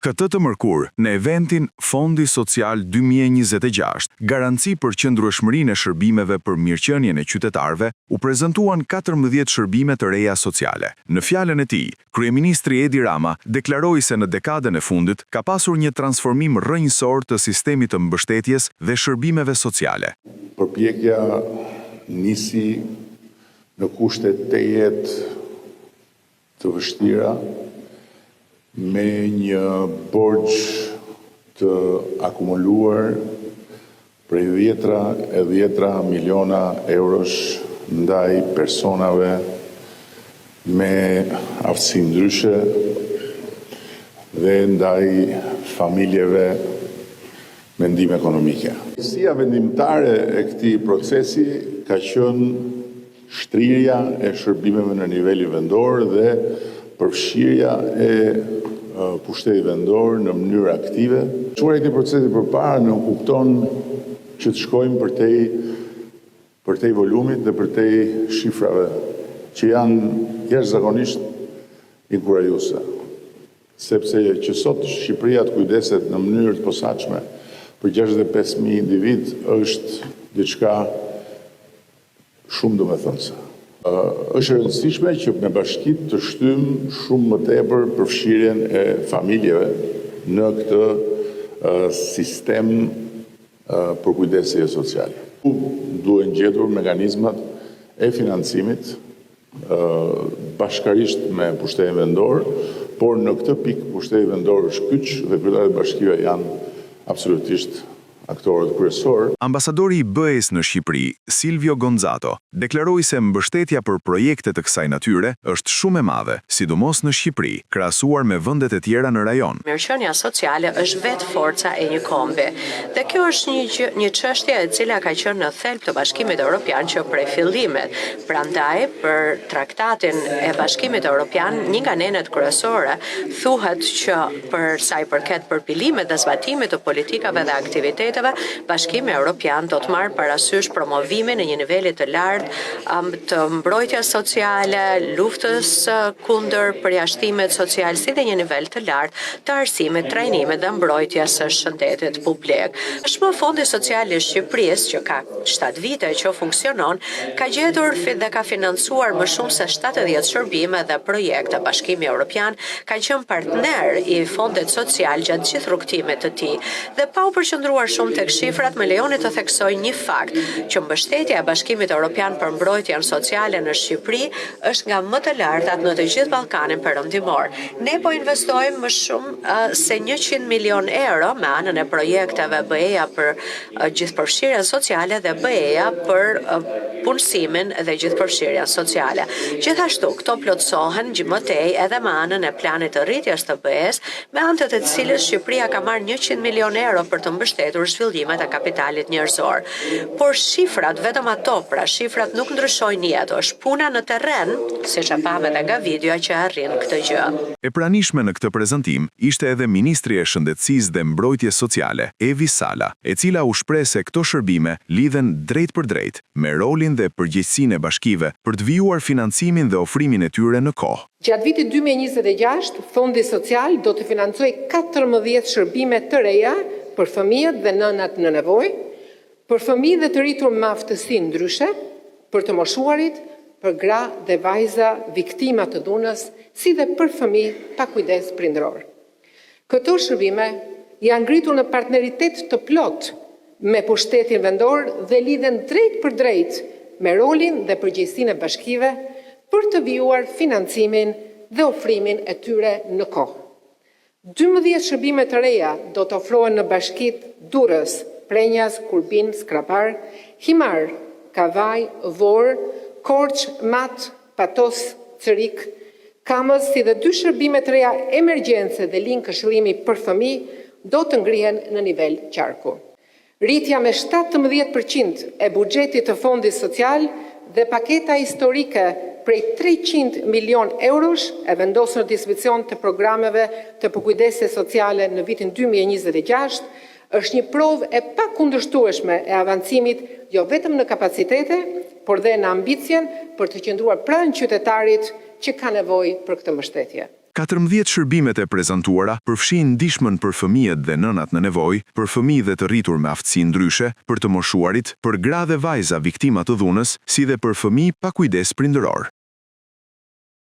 Këtë të mërkur, në eventin Fondi Social 2026, garanci për qëndrueshmërinë e shërbimeve për mirëqenien e qytetarëve, u prezantuan 14 shërbime të reja sociale. Në fjalën e tij, kryeministri Edi Rama deklaroi se në dekadën e fundit ka pasur një transformim rrënjësor të sistemit të mbështetjes dhe shërbimeve sociale. Përpjekja nisi në kushte të jetë të vështira, me një borxh të akumuluar prej 10 miliona eurosh ndaj personave me aftësi ndryshe dhe ndaj familjeve me ndihmë ekonomike. Qësia vendimtare e këtij procesi ka qenë shtrirja e shërbimeve në nivelin vendor dhe përfshirja e pushtetit vendor në mënyrë aktive. Çuar këtij procesi përpara nuk kupton që të shkojmë përtej volumit dhe përtej shifrave që janë jashtëzakonisht inkurajuese. Sepse që sot Shqipëria të kujdeset në mënyrë të posaçme për 65.000 individ është diçka shumë domethënëse. Është e rëndësishme që me bashkitë të shtyjmë shumë më tepër përfshirjen e familjeve në këtë sistem për kujdesje sociale. Duhen gjetur mekanizmat e financimit bashkarisht me pushtetin vendor, por në këtë pikë pushteti vendor është kyç dhe kryetarët e bashkive janë absolutisht aktorët kryesor. Ambasadori i BE-s në Shqipëri, Silvio Gonzato, deklaroi se mbështetja për projekte të kësaj natyre është shumë e madhe, sidomos në Shqipëri, krahasuar me vendet e tjera në rajon. Mirëqenia sociale është vetë forca e një kombi. Dhe kjo është një çështje e cila ka qenë në thelb të Bashkimit Evropian që prej fillimit. Prandaj, për traktatin e Bashkimit Evropian, një nga nenet kryesore thuhet që për sa i përket përpilimet dhe zbatimit të politikave dhe aktiviteteve, Bashkimi Evropian do të marrë parasysh promovimin e një niveli të lartë të mbrojtjes sociale, luftës kundër përjashtimit social, si dhe një nivel të lartë të arsimit, trajnimit dhe mbrojtjes së shëndetit publik. Shmë Fondi Social i Shqipërisë, që ka 7 vite që funksionon, ka gjetur dhe ka financuar më shumë se 70 shërbime dhe projekte. Bashkimi Evropian ka qenë partner i Fondit Social gjatë gjithë rrugtimit të tij dhe pa u përqendruar shumë tek shifrat, më lejoni të theksoj një fakt, që mbështetja e Bashkimit Evropian për mbrojtjen sociale në Shqipëri është nga më të lartat në të gjithë Ballkanin Perëndimor. Ne po investojmë më shumë se 100 milion euro me anën e projekteve BE-ja për gjithëpërfshirjen sociale dhe BE-ja për punësimin dhe gjithëpërfshirjen sociale. Gjithashtu, këto plotësohen gjymëtej edhe me anën e planit të rritjes të BE-s, me anë të cilës Shqipëria ka marrë 100 milion euro për të mbështetur zhvillimet e kapitalit njerëzor. Por shifrat, vetëm ato, pra shifrat nuk ndryshojnë jetë, është puna në terren, siç e pam edhe nga videoja që arrin këtë gjë. E pranishme në këtë prezantim ishte edhe Ministri e Shëndetësisë dhe Mbrojtjes Sociale, Evi Sala, e cila u shpreh se këto shërbime lidhen drejt për drejt me rolin dhe përgjegjësinë e bashkive për të vijuar financimin dhe ofrimin e tyre në kohë. Gjatë vitit 2026, Fondi Social do të financojë 14 shërbime të reja për fëmijët dhe nënat në nevojë, për fëmijë dhe të rritur me aftësi ndryshe, për të moshuarit, për gra dhe vajza viktima të dhunës, si dhe për fëmijë pa kujdes prindëror. Këto shërbime janë ngritur në partneritet të plot me pushtetin vendor dhe lidhen drejt për drejt me rolin dhe përgjegjësinë e bashkive për të vijuar financimin dhe ofrimin e tyre në kohë. 12 shërbime të reja do të ofrohen në bashkitë Durrës, Prenjas, Kurbin, Skrapar, Himar, Kavaj, Vor, Korç, Mat, Patos, Cërik, Kamës, si dhe 2 shërbime të reja emergjence dhe linjë këshillimi për fëmijë do të ngrihen në nivel qarku. Rritja me 17% e buxhetit të Fondit Social dhe paketa historike prej 300 milion eurosh e vendosur në dispozicion të programeve të përkujdesjes sociale në vitin 2026 është një provë e pakundërshtueshme e avancimit jo vetëm në kapacitete, por dhe në ambicien për të qëndruar pranë qytetarit që ka nevojë për këtë mbështetje. 14 shërbimet e prezantuara përfshin ndihmën për fëmijët dhe nënat në nevojë, për fëmijë dhe të rritur me aftësi ndryshe, për të moshuarit, për gra dhe vajza viktima të dhunës, si dhe për fëmijë pa kujdes prindëror.